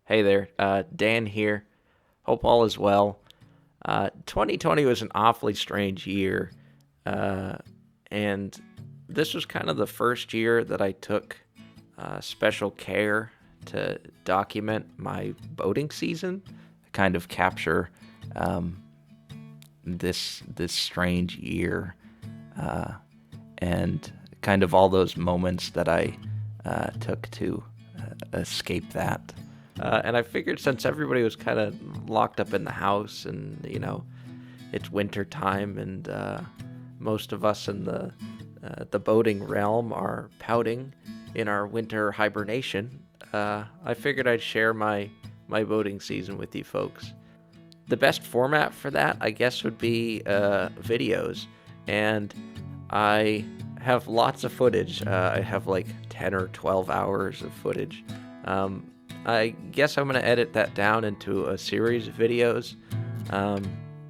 Hey there, Dan here. Hope all is well. 2020 was an awfully strange year, uh, and this was kind of the first year that I took special care to document my boating season, kind of capture um, this strange year, uh, and kind of all those moments that I took to escape that. And I figured since everybody was kind of locked up in the house and, it's winter time and most of us in the boating realm are pouting in our winter hibernation, I figured I'd share my boating season with you folks. The best format for that, I guess, would be videos. And I have lots of footage. I have like 10 or 12 hours of footage. Um, I guess I'm going to edit that down into a series of videos. Um,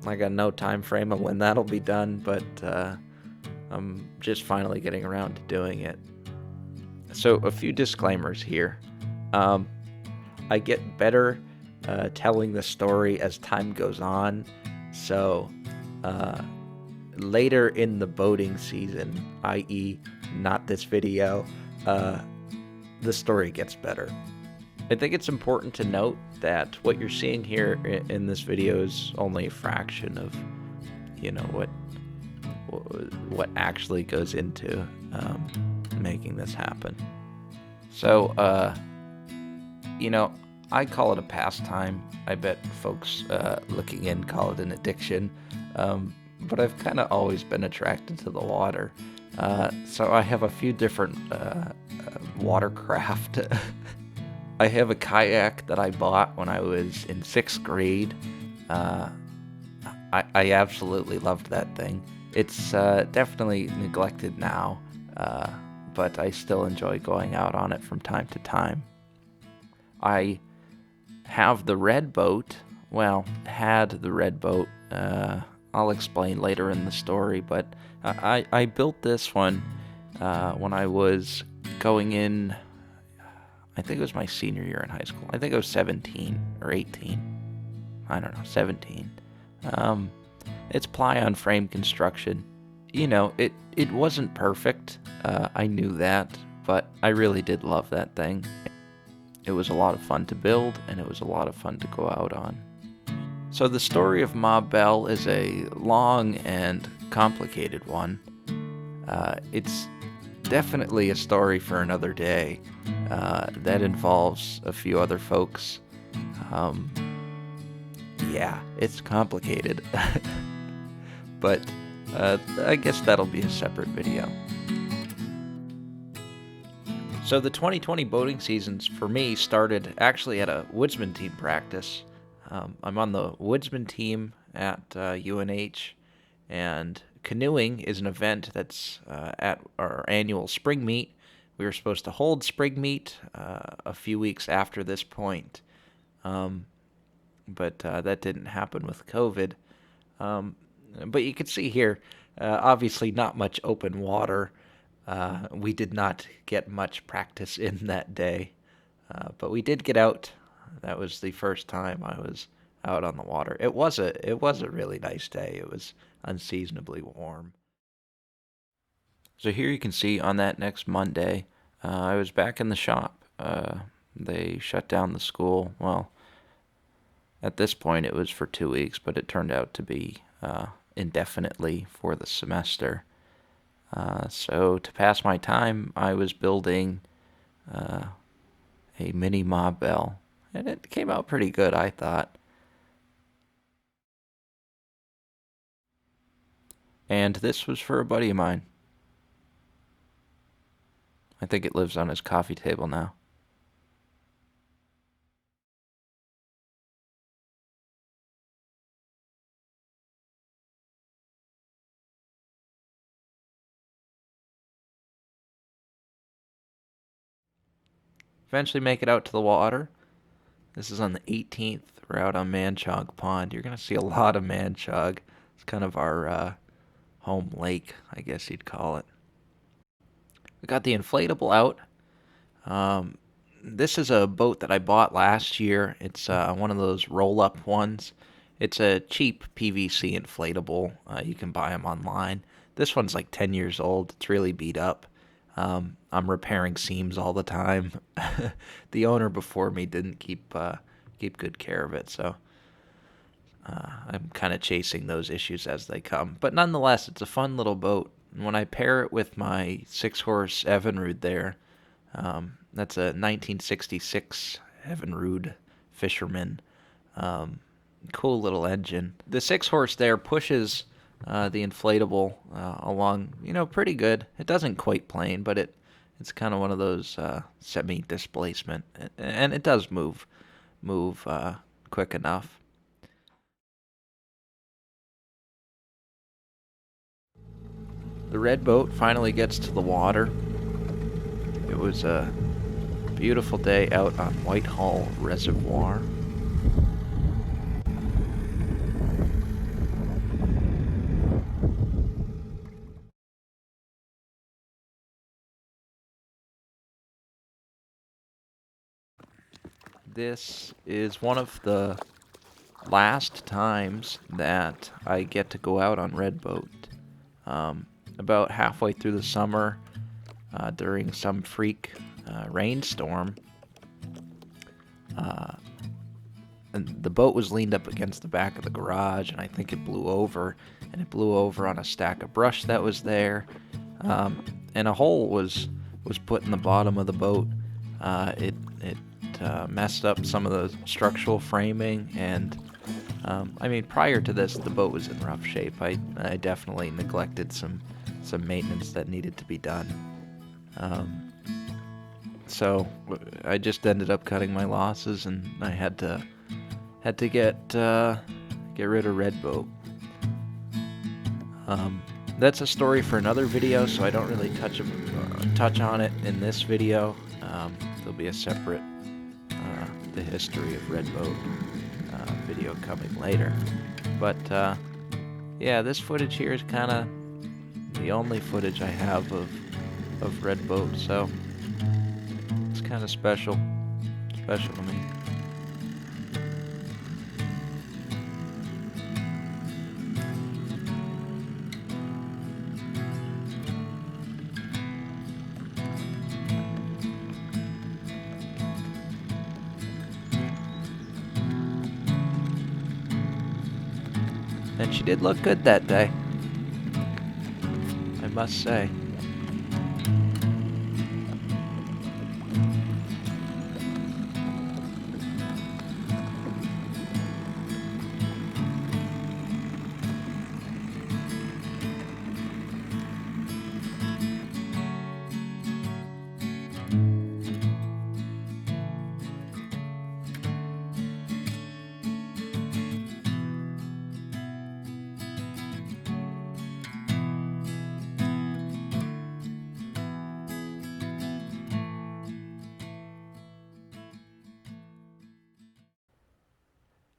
I got no time frame on when that'll be done, but I'm just finally getting around to doing it. So, a few disclaimers here. Um, I get better telling the story as time goes on. So, uh, later in the boating season, i.e., not this video, uh, the story gets better. I think it's important to note that what you're seeing here in this video is only a fraction of, what actually goes into making this happen. So, I call it a pastime. I bet folks looking in call it an addiction. But I've kind of always been attracted to the water. So I have a few different watercraft. I have a kayak that I bought when I was in sixth grade. Uh, I absolutely loved that thing. It's definitely neglected now, but I still enjoy going out on it from time to time. I have the red boat. Well, had the red boat. I'll explain later in the story, but I built this one when I was going in. I think it was my senior year in high school. I think I was 17 or 18. I don't know, 17. Um, it's ply-on frame construction. It wasn't perfect. I knew that, but I really did love that thing. It was a lot of fun to build, and it was a lot of fun to go out on. So the story of Ma Bell is a long and complicated one. It's definitely a story for another day. That involves a few other folks. Um, yeah, it's complicated. But I guess that'll be a separate video. So the 2020 boating seasons for me started actually at a woodsman team practice. I'm on the woodsman team at UNH, and canoeing is an event that's at our annual spring meet. We were supposed to hold spring meet a few weeks after this point, um, but that didn't happen with COVID. Um, but you can see here, obviously not much open water. We did not get much practice in that day, but we did get out. That was the first time I was out on the water. It was a really nice day. It was unseasonably warm. So here you can see on that next Monday, I was back in the shop. They shut down the school. Well, at this point it was for 2 weeks, but it turned out to be indefinitely for the semester. So to pass my time, I was building uh, a mini Ma Bell, and it came out pretty good, I thought. And this was for a buddy of mine. I think it lives on his coffee table now. Eventually make it out to the water. This is on the 18th. We're out on Manchog Pond. You're going to see a lot of Manchog. It's kind of our home lake, I guess you'd call it. We got the inflatable out. Um, this is a boat that I bought last year. It's one of those roll-up ones. It's a cheap PVC inflatable. You can buy them online. This one's like 10 years old. It's really beat up. I'm repairing seams all the time. The owner before me didn't keep good care of it, so I'm kind of chasing those issues as they come. But nonetheless, it's a fun little boat. And when I pair it with my 6-horse Evinrude there, that's a 1966 Evinrude Fisherman. Cool little engine. The 6-horse there pushes the inflatable along, pretty good. It doesn't quite plane, but it's kind of one of those semi-displacement, and it does move quick enough. The red boat finally gets to the water. It was a beautiful day out on Whitehall Reservoir. This is one of the last times that I get to go out on Red Boat. About halfway through the summer, during some freak rainstorm, and the boat was leaned up against the back of the garage, and I think it blew over, and it blew over on a stack of brush that was there, and a hole was put in the bottom of the boat. It messed up some of the structural framing, and prior to this, the boat was in rough shape. I definitely neglected some maintenance that needed to be done. So I just ended up cutting my losses, and I had to get rid of Red Boat. That's a story for another video, so I don't really touch on it in this video. There'll be a separate the history of Red Boat video coming later. But yeah, this footage here is kind of the only footage I have of Red Boat, so it's kind of special to me. And she did look good that day, I must say.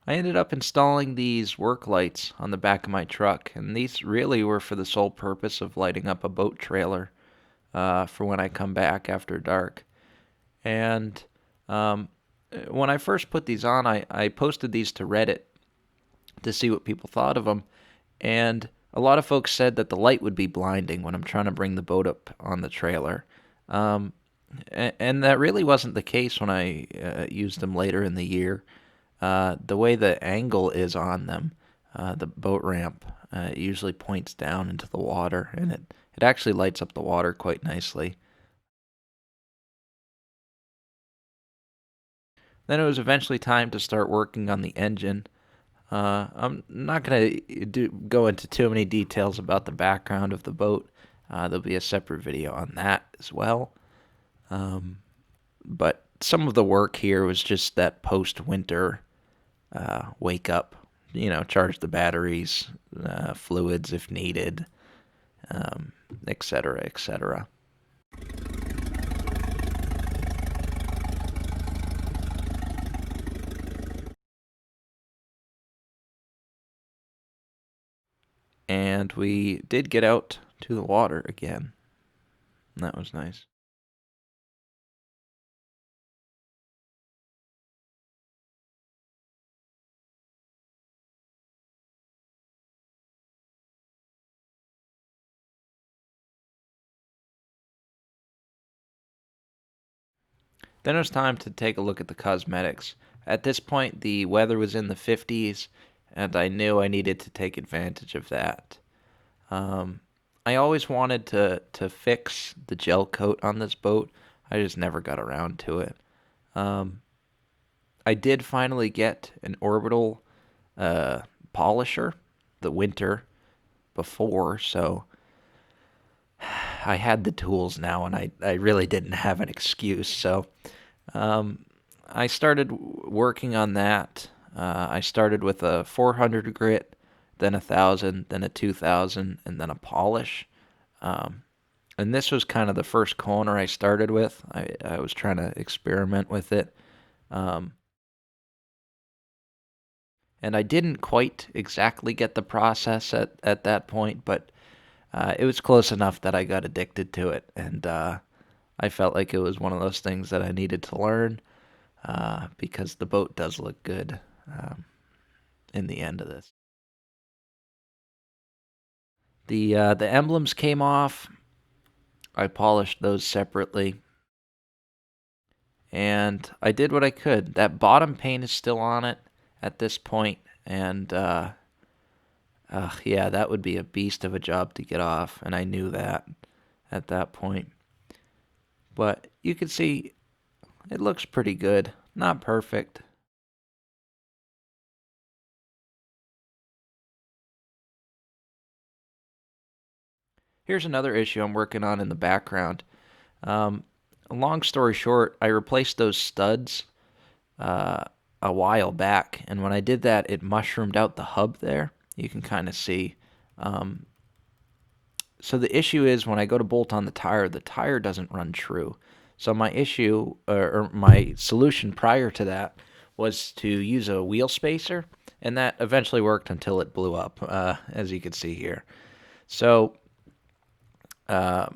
I ended up installing these work lights on the back of my truck, and these really were for the sole purpose of lighting up a boat trailer for when I come back after dark. And when I first put these on, I posted these to Reddit to see what people thought of them, and a lot of folks said that the light would be blinding when I'm trying to bring the boat up on the trailer. And that really wasn't the case when I used them later in the year. The way the angle is on them, the boat ramp, it usually points down into the water, and it actually lights up the water quite nicely. Then it was eventually time to start working on the engine. I'm not going to go into too many details about the background of the boat. There'll be a separate video on that as well. But some of the work here was just that post-winter wake up, charge the batteries, fluids if needed, etc., etc. And we did get out to the water again. That was nice. Then it was time to take a look at the cosmetics. At this point, the weather was in the 50s, and I knew I needed to take advantage of that. Um, I always wanted to fix the gel coat on this boat. I just never got around to it. Um, I did finally get an orbital uh, polisher the winter before, so I had the tools now, and I really didn't have an excuse. So um, I started working on that. I started with a 400 grit, then a 1,000, then a 2,000, and then a polish. Um, and this was kind of the first Kona I started with. I was trying to experiment with it. Um, and I didn't quite exactly get the process at that point, but it was close enough that I got addicted to it. And I felt like it was one of those things that I needed to learn because the boat does look good in the end of this. The emblems came off. I polished those separately, and I did what I could. That bottom paint is still on it at this point, and yeah, that would be a beast of a job to get off, and I knew that at that point. But you can see it looks pretty good. Not perfect. Here's another issue I'm working on in the background. Um, long story short, I replaced those studs uh, a while back, and when I did that, it mushroomed out the hub there. You can kind of see. Um, so the issue is when I go to bolt on the tire doesn't run true. So my issue, or my solution prior to that, was to use a wheel spacer, and that eventually worked until it blew up, as you can see here. So uh,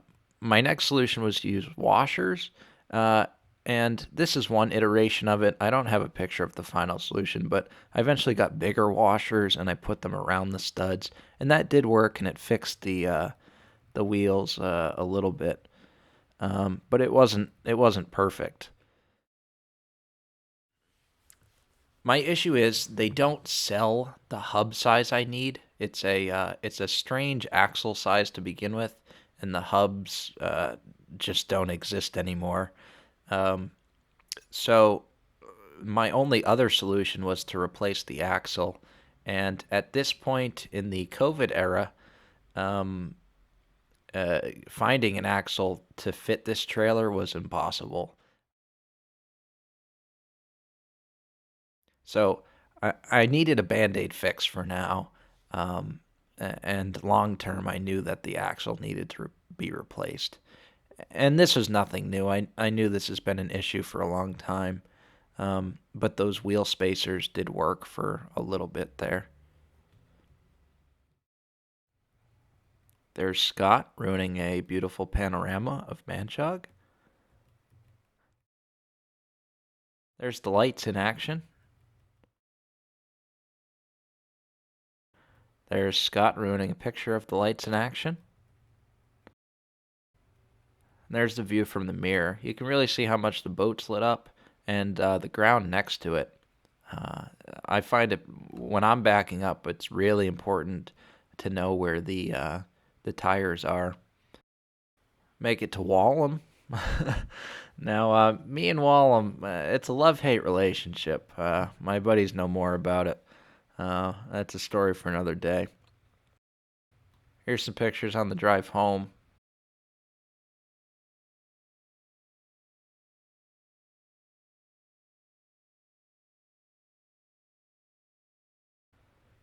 my next solution was to use washers, uh, and this is one iteration of it. I don't have a picture of the final solution, but I eventually got bigger washers and I put them around the studs, and that did work, and it fixed the wheels a little bit, but it wasn't perfect. My issue is they don't sell the hub size I need. It's a strange axle size to begin with, and the hubs just don't exist anymore. Um, so my only other solution was to replace the axle, and at this point in the COVID era, um, finding an axle to fit this trailer was impossible. So I needed a band-aid fix for now. And long term, I knew that the axle needed to be replaced. And this was nothing new. I knew this has been an issue for a long time. But those wheel spacers did work for a little bit there. There's Scott ruining a beautiful panorama of Manchog. There's the lights in action. There's Scott ruining a picture of the lights in action. And there's the view from the mirror. You can really see how much the boat's lit up and the ground next to it. Uh, I find it when I'm backing up, it's really important to know where the tires are. Make it to Wallem. Now, me and Wallem, it's a love-hate relationship. My buddies know more about it. That's a story for another day. Here's some pictures on the drive home.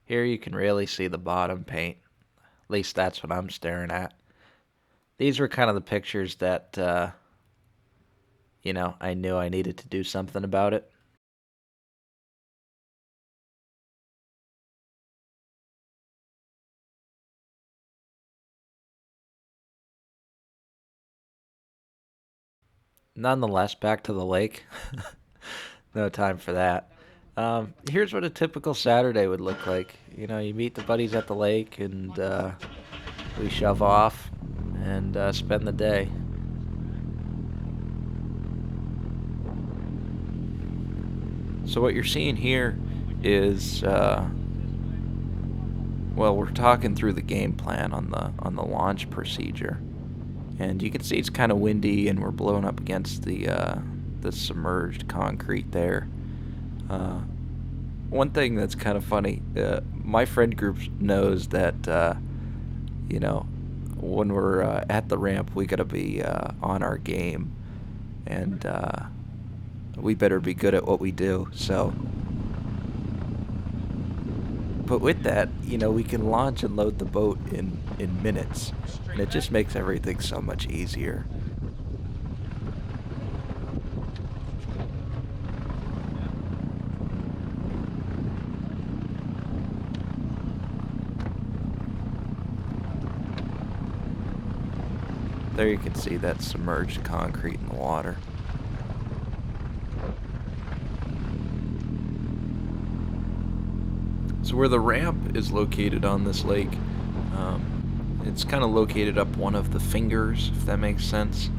Here you can really see the bottom paint. At least that's what I'm staring at. These were kind of the pictures that, I knew I needed to do something about it. Nonetheless, back to the lake. No time for that. Here's what a typical Saturday would look like. You meet the buddies at the lake, and we shove off and spend the day. So what you're seeing here is, well, we're talking through the game plan on the launch procedure, and you can see it's kind of windy, and we're blowing up against the submerged concrete there. One thing that's kind of funny, my friend group knows that, you know, when we're at the ramp, we gotta be on our game, and we better be good at what we do. So, but with that, you know, we can launch and load the boat in minutes, and it just makes everything so much easier. There you can see that submerged concrete in the water. So where the ramp is located on this lake, it's kind of located up one of the fingers, if that makes sense.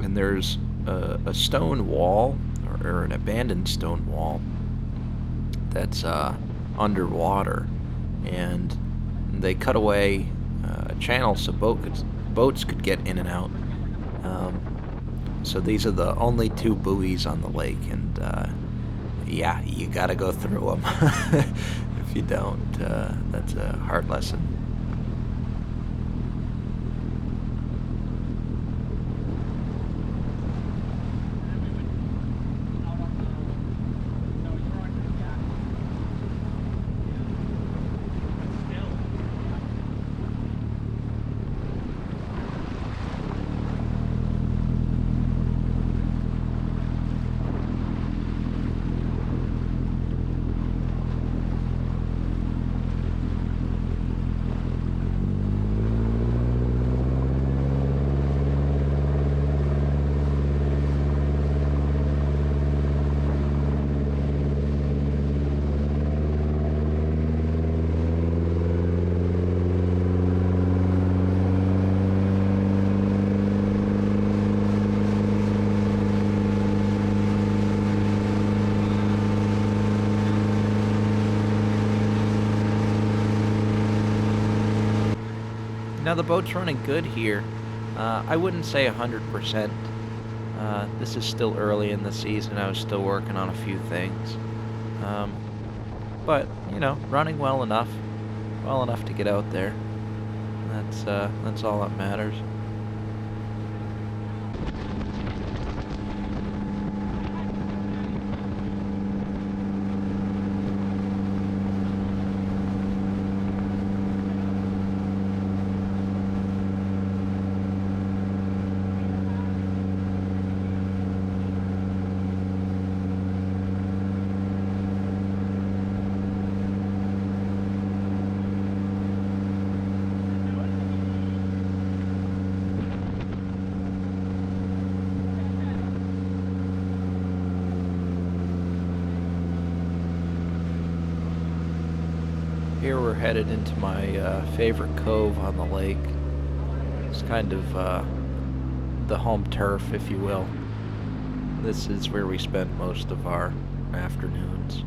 And there's a stone wall, or an abandoned stone wall, that's underwater. And they cut away a channel so boats could get in and out. So these are the only two buoys on the lake, and yeah, you gotta go through them. If you don't, that's a hard lesson. Now the boat's running good here. I wouldn't say 100%. This is still early in the season. I was still working on a few things. But, you know, running well enough to get out there. That's all that matters. Here we're headed into my favorite cove on the lake. It's kind of the home turf, if you will. This is where we spend most of our afternoons.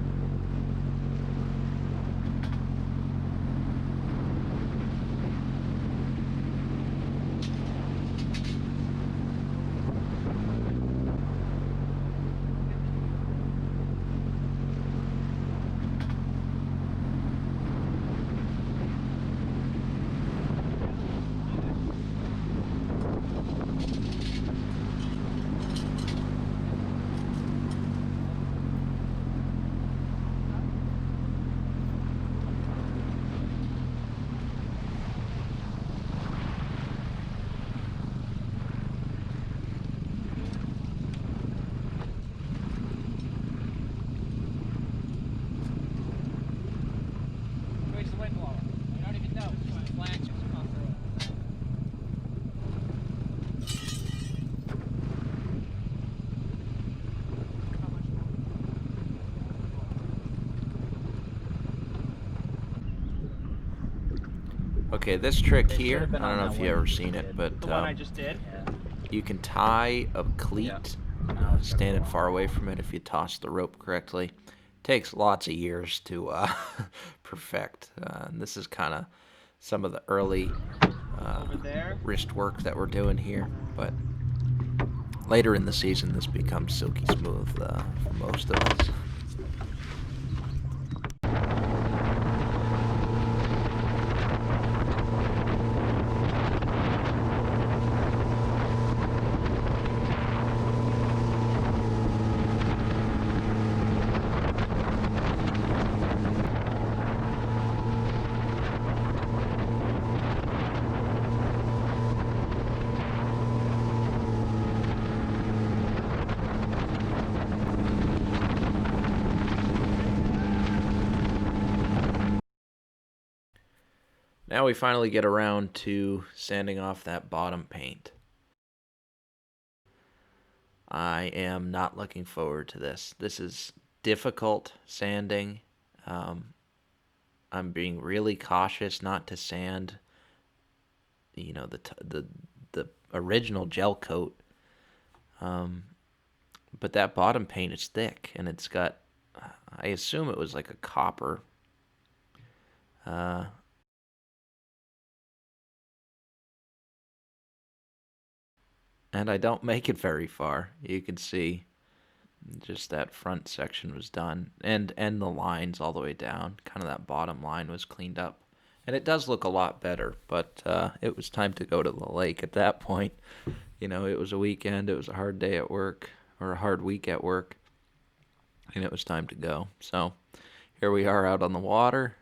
Okay, this trick here, I don't know if you've ever seen it, but The one I just did? you can tie a cleat standing far away from it if you toss the rope correctly. Takes lots of years to perfect. And this is kind of some of the early wrist work that we're doing here, but later in the season this becomes silky smooth for most of us. Now we finally get around to sanding off that bottom paint. I am not looking forward to this. This is difficult sanding. I'm being really cautious not to sand, the original gel coat. But that bottom paint is thick, and it's got, I assume it was like a copper. And I don't make it very far. You can see just that front section was done, and the lines all the way down. Kind of that bottom line was cleaned up, and it does look a lot better. But it was time to go to the lake at that point. It was a weekend. It was a hard day at work, or a hard week at work, and it was time to go. So here we are out on the water.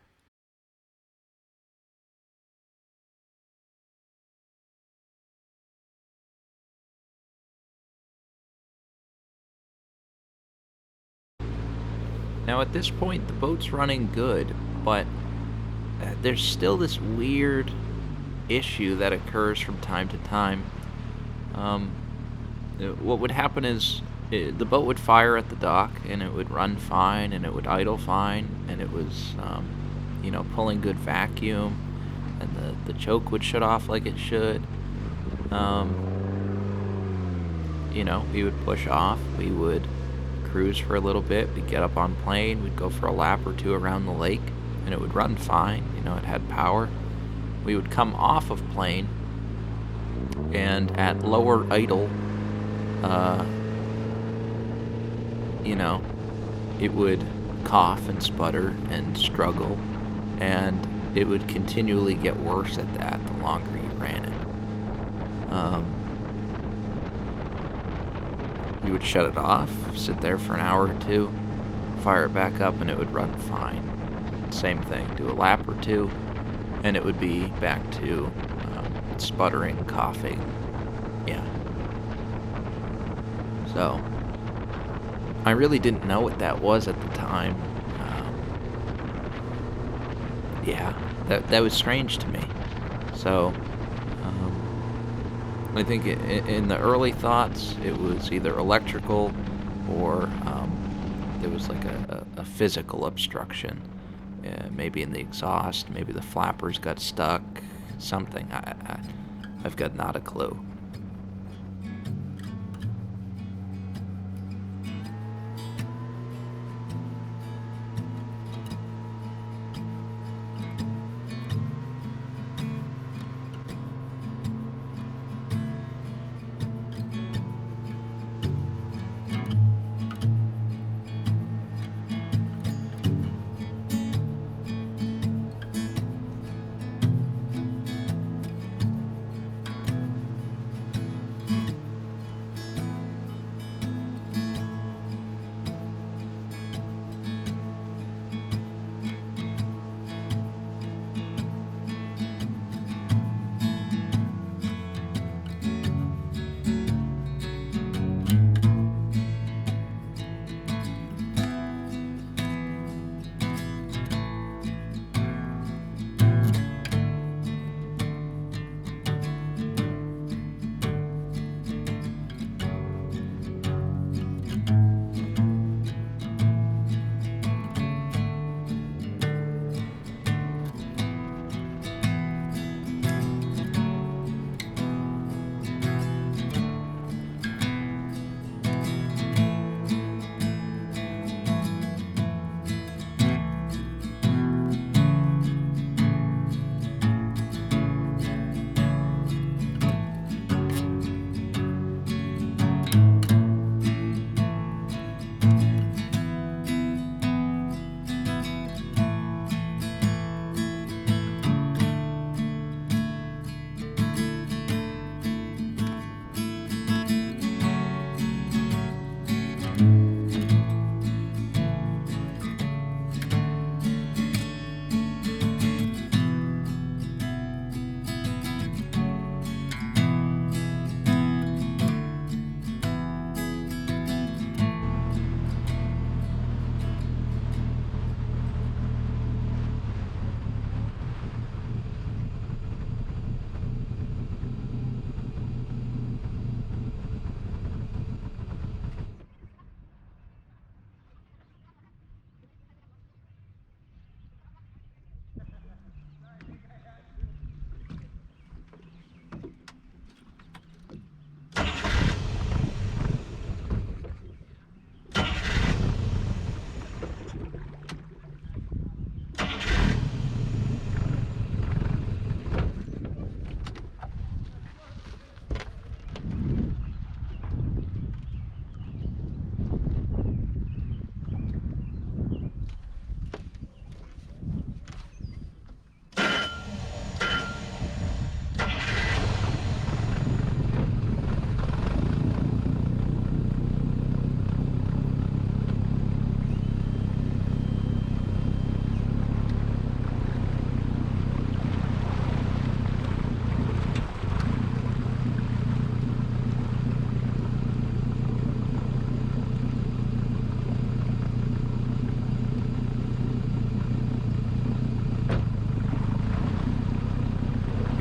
Now at this point, the boat's running good, but there's still this weird issue that occurs from time to time. What would happen is the boat would fire at the dock, and it would run fine, and it would idle fine, and it was, pulling good vacuum, and the choke would shut off like it should. We would push off, we would cruise for a little bit, we'd get up on plane, we'd go for a lap or two around the lake, and it would run fine, it had power. We would come off of plane, and at lower idle, it would cough and sputter and struggle, and it would continually get worse at that the longer you ran it. You would shut it off, sit there for an hour or two, fire it back up, and it would run fine. Same thing, do a lap or two, and it would be back to sputtering, coughing. Yeah. So, I really didn't know what that was at the time. That was strange to me. So, I think in the early thoughts, it was either electrical or there was like a physical obstruction. Maybe in the exhaust, maybe the flappers got stuck, something. I've got not a clue.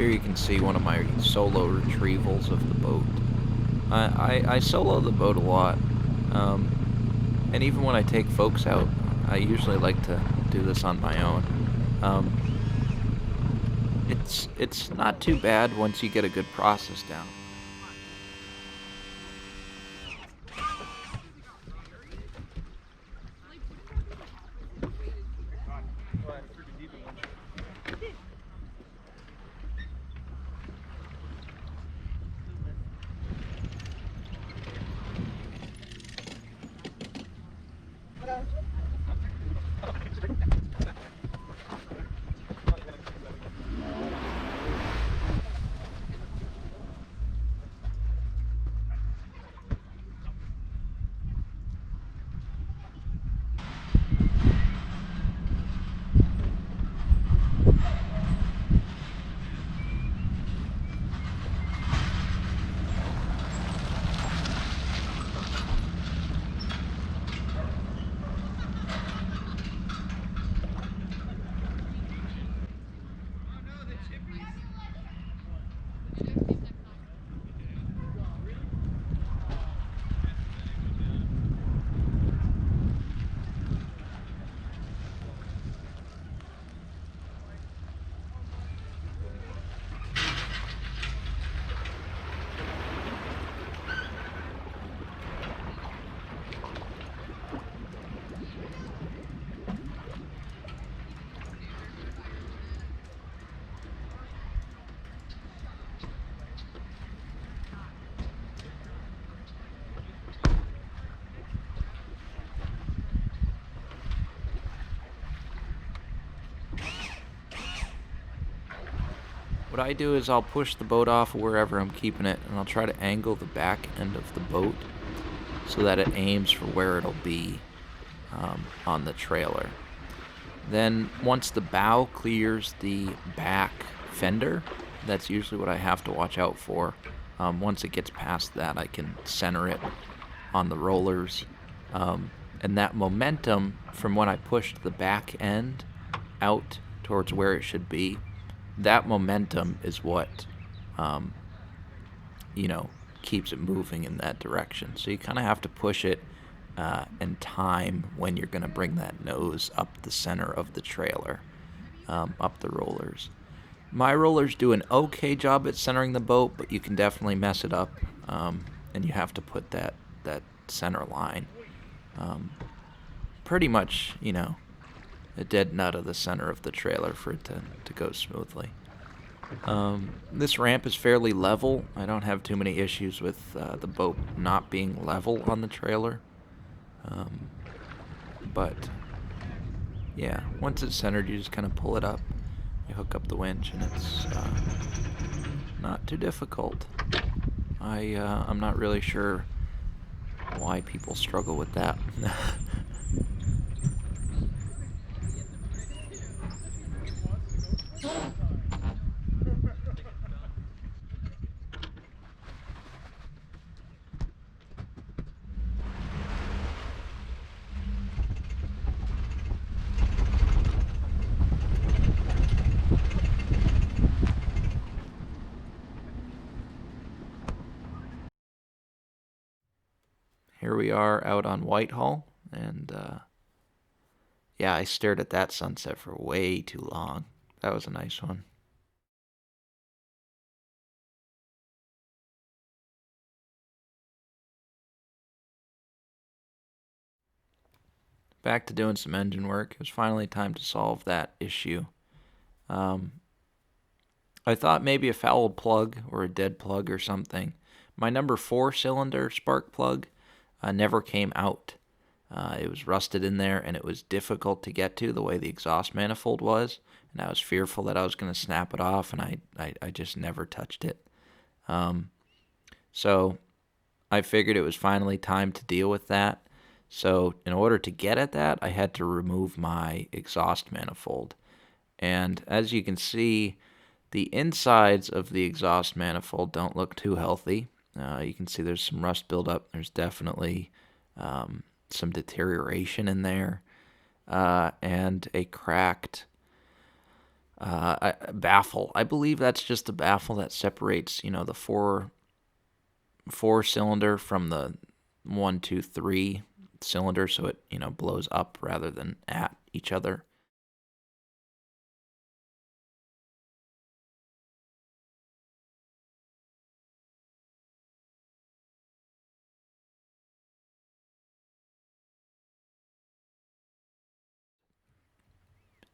Here you can see one of my solo retrievals of the boat. I solo the boat a lot, and even when I take folks out, I usually like to do this on my own. Um, it's not too bad once you get a good process down. What I do is I'll push the boat off wherever I'm keeping it, and I'll try to angle the back end of the boat so that it aims for where it'll be on the trailer. Then once the bow clears the back fender, that's usually what I have to watch out for. Once it gets past that, I can center it on the rollers. And that momentum from when I pushed the back end out towards where it should be, that momentum is what, keeps it moving in that direction. So you kind of have to push it and time when you're going to bring that nose up the center of the trailer, up the rollers. My rollers do an okay job at centering the boat, but you can definitely mess it up, and you have to put that center line pretty much, a dead nut of the center of the trailer for it to go smoothly. This ramp is fairly level. I don't have too many issues with the boat not being level on the trailer. But yeah, once it's centered, you just kind of pull it up. You hook up the winch, and it's not too difficult. I'm not really sure why people struggle with that. Here we are out on Whitehall, and yeah, I stared at that sunset for way too long. That was a nice one. Back to doing some engine work. It was finally time to solve that issue. Um, I thought maybe a fouled plug or a dead plug or something. My number 4 cylinder spark plug never came out. It was rusted in there, and it was difficult to get to the way the exhaust manifold was, and I was fearful that I was going to snap it off, and I just never touched it. So I figured it was finally time to deal with that. So in order to get at that, I had to remove my exhaust manifold. And as you can see, the insides of the exhaust manifold don't look too healthy. You can see there's some rust buildup. There's definitely some deterioration in there, and a cracked baffle. I believe that's just the baffle that separates, the four cylinder from the 1, 2, 3 cylinder, so it blows up rather than at each other.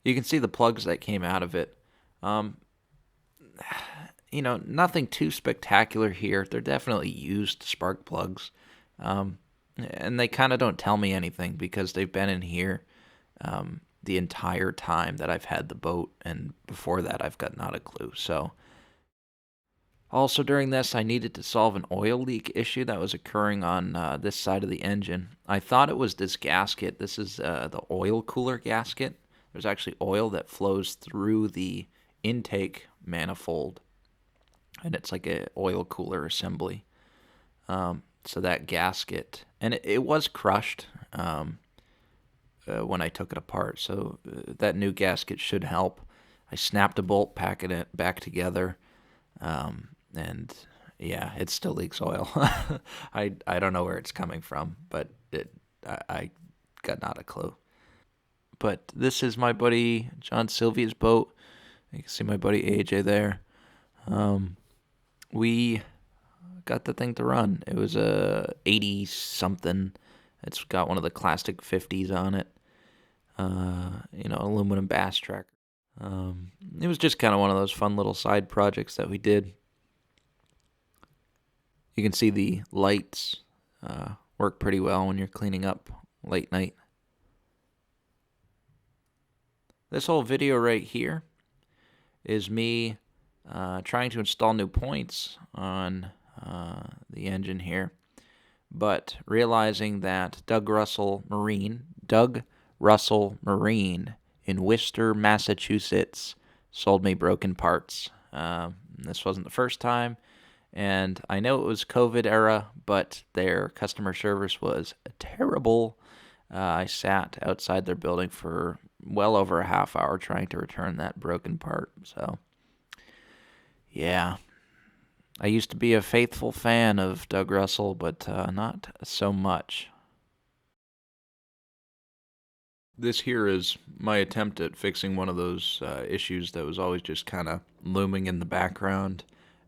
You can see the plugs that came out of it. Um, Nothing too spectacular here. They're definitely used spark plugs. Um, and they kind of don't tell me anything because they've been in here the entire time that I've had the boat, and before that, I've got not a clue. So, also during this, I needed to solve an oil leak issue that was occurring on this side of the engine. I thought it was this gasket. This is the oil cooler gasket. There's actually oil that flows through the intake manifold, and it's like a oil cooler assembly. So that gasket, and it was crushed when I took it apart. So that new gasket should help. I snapped a bolt, packing it back together, and yeah, it still leaks oil. I don't know where it's coming from, but I got not a clue. But this is my buddy John Sylvia's boat. You can see my buddy AJ there. We got the thing to run. It was a 80 something. It's got one of the classic 50s on it. Aluminum bass tracker. It was just kind of one of those fun little side projects that we did. You can see the lights work pretty well when you're cleaning up late night. This whole video right here is me trying to install new points on the engine here, but realizing that Doug Russell Marine in Worcester, Massachusetts, sold me broken parts. This wasn't the first time, and I know it was COVID era, but their customer service was terrible. I sat outside their building for well over a half hour trying to return that broken part. So, yeah. I used to be a faithful fan of Doug Russell, but not so much. This here is my attempt at fixing one of those issues that was always just kind of looming in the background.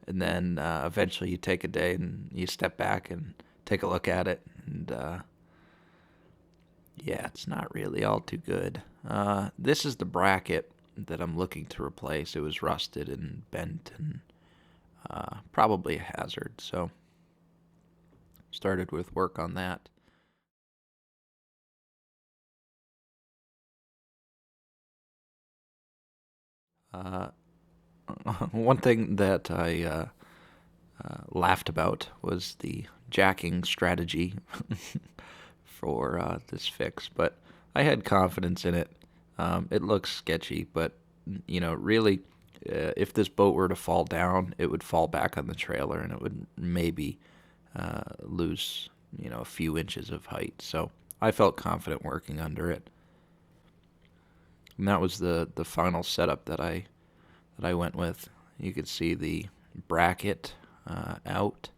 And then eventually you take a day and you step back and take a look at it. And yeah, it's not really all too good. This is the bracket that I'm looking to replace. It was rusted and bent and probably a hazard. So started with work on that. Uh, One thing that I laughed about was the jacking strategy for this fix, but I had confidence in it. It looks sketchy, but really, if this boat were to fall down, it would fall back on the trailer and it would maybe lose, a few inches of height. So I felt confident working under it. And that was the final setup that I went with. You could see the bracket out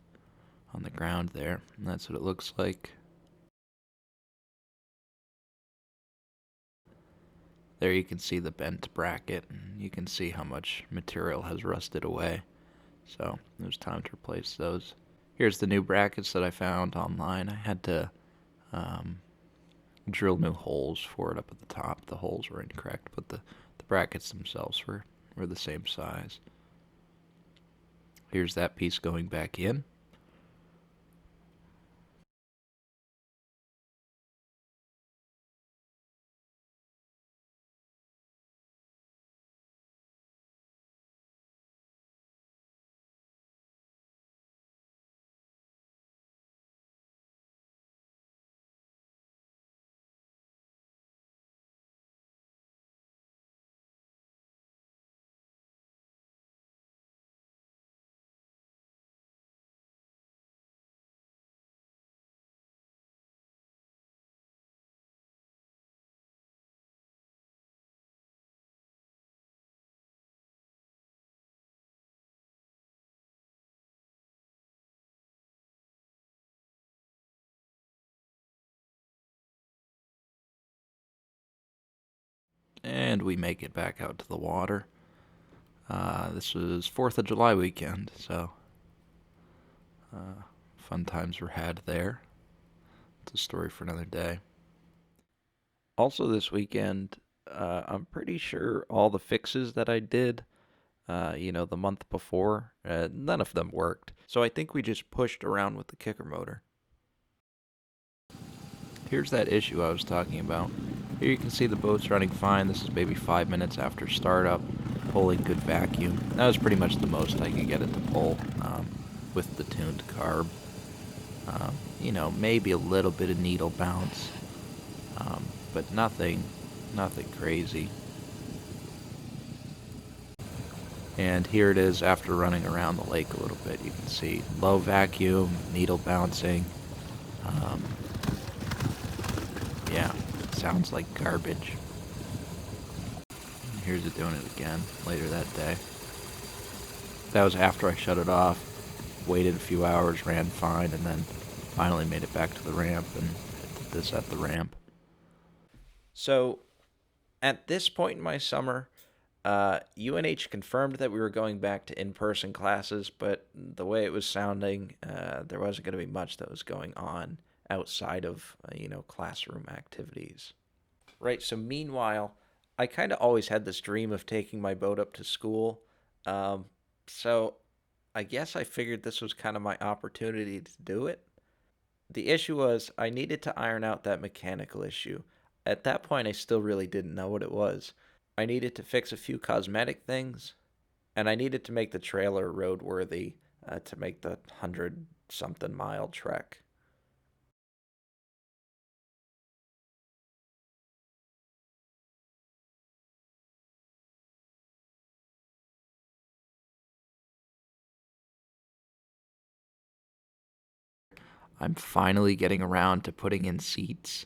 on the ground there. And that's what it looks like. There you can see the bent bracket, and you can see how much material has rusted away. So it was time to replace those. Here's the new brackets that I found online. I had to um, drill new holes for it up at the top. The holes were incorrect, but the brackets themselves were the same size. Here's that piece going back in. and we make it back out to the water. This was 4th of July weekend, so fun times were had there. It's a story for another day. Also this weekend, I'm pretty sure all the fixes that I did, the month before, none of them worked. So I think we just pushed around with the kicker motor. Here's that issue I was talking about. Here you can see the boat's running fine. This is maybe 5 minutes after startup, pulling good vacuum. That was pretty much the most I could get it to pull with the tuned carb. Maybe a little bit of needle bounce, but nothing crazy. And here it is after running around the lake a little bit. You can see low vacuum, needle bouncing. Yeah, sounds like garbage. Here's it doing it again later that day. That was after I shut it off, waited a few hours, ran fine, and then finally made it back to the ramp and did this at the ramp. So, at this point in my summer, UNH confirmed that we were going back to in-person classes, but the way it was sounding, there wasn't going to be much that was going on outside of, classroom activities. Right, so meanwhile, I kind of always had this dream of taking my boat up to school. So I guess I figured this was kind of my opportunity to do it. The issue was I needed to iron out that mechanical issue. At that point, I still really didn't know what it was. I needed to fix a few cosmetic things, and I needed to make the trailer roadworthy to make the 100-something mile trek. I'm finally getting around to putting in seats.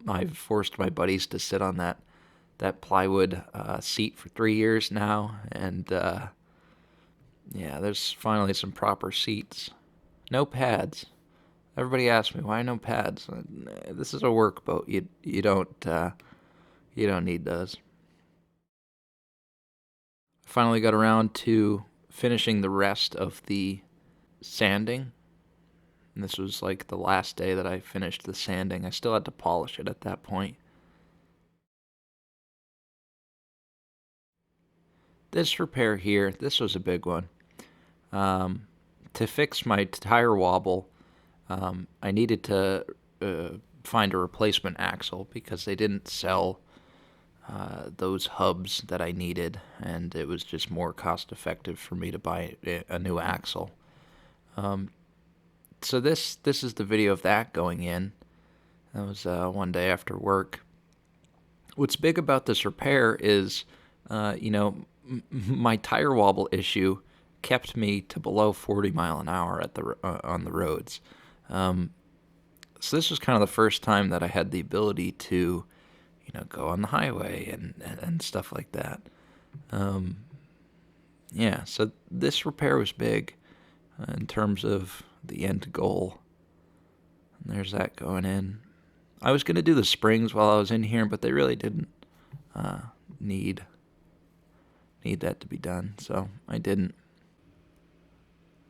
I've forced my buddies to sit on that plywood seat for 3 years now, and yeah, there's finally some proper seats. No pads. Everybody asks me why no pads. This is a work boat. You don't need those. Finally got around to finishing the rest of the sanding. And this was like the last day that I finished the sanding. I still had to polish it at that point. This repair here, this was a big one. To fix my tire wobble, I needed to find a replacement axle because they didn't sell those hubs that I needed, and it was just more cost effective for me to buy a new axle. So this is the video of that going in. That was one day after work. What's big about this repair is, my tire wobble issue kept me to below 40 mile an hour on the roads. So this was kind of the first time that I had the ability to, go on the highway and stuff like that. Yeah, so this repair was big in terms of the end goal. And there's that going in. I was going to do the springs while I was in here, but they really didn't need that to be done, so I didn't.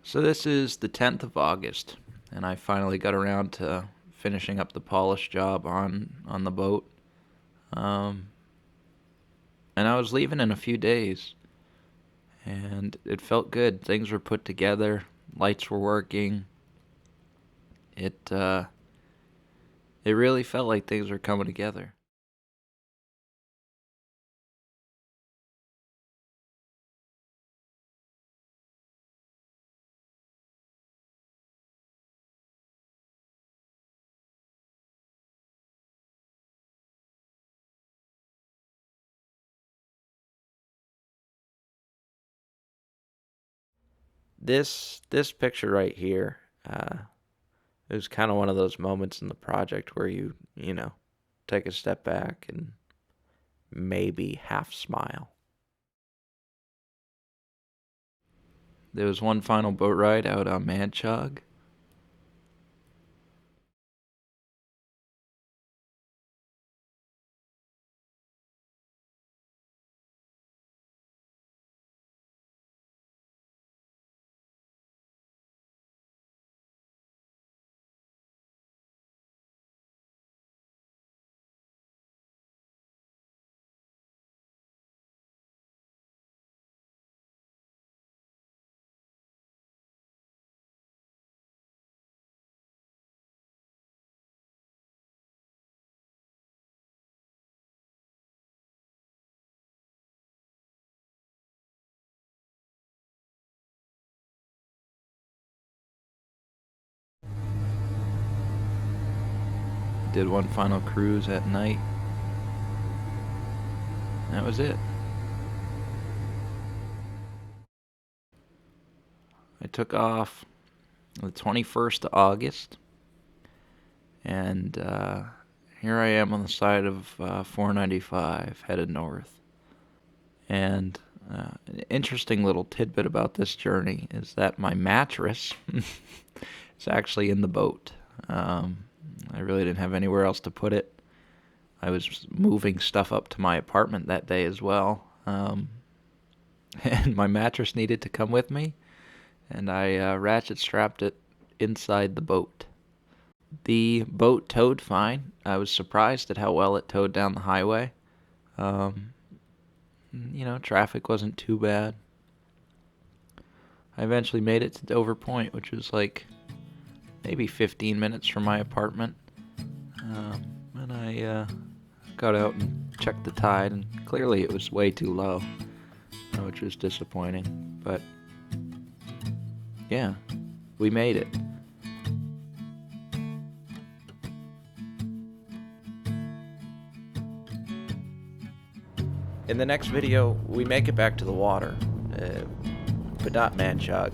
So this is the 10th of August, and I finally got around to finishing up the polish job on the boat. And I was leaving in a few days, and it felt good. Things were put together, lights were working. It really felt like things were coming together. This picture right here, it was kind of one of those moments in the project where you take a step back and maybe half smile. There was one final boat ride out on Manchog. did one final cruise at night. That was it. I took off the 21st of August, and here I am on the side of 495 headed north. And an interesting little tidbit about this journey is that my mattress is actually in the boat. I really didn't have anywhere else to put it. I was moving stuff up to my apartment that day as well, and my mattress needed to come with me, and I ratchet strapped it inside the boat. The boat towed fine. I was surprised at how well it towed down the highway. Traffic wasn't too bad. I eventually made it to Dover Point, which was like maybe 15 minutes from my apartment. And I got out and checked the tide, and clearly it was way too low, which was disappointing. But yeah, we made it. In the next video, we make it back to the water, but not Manchog.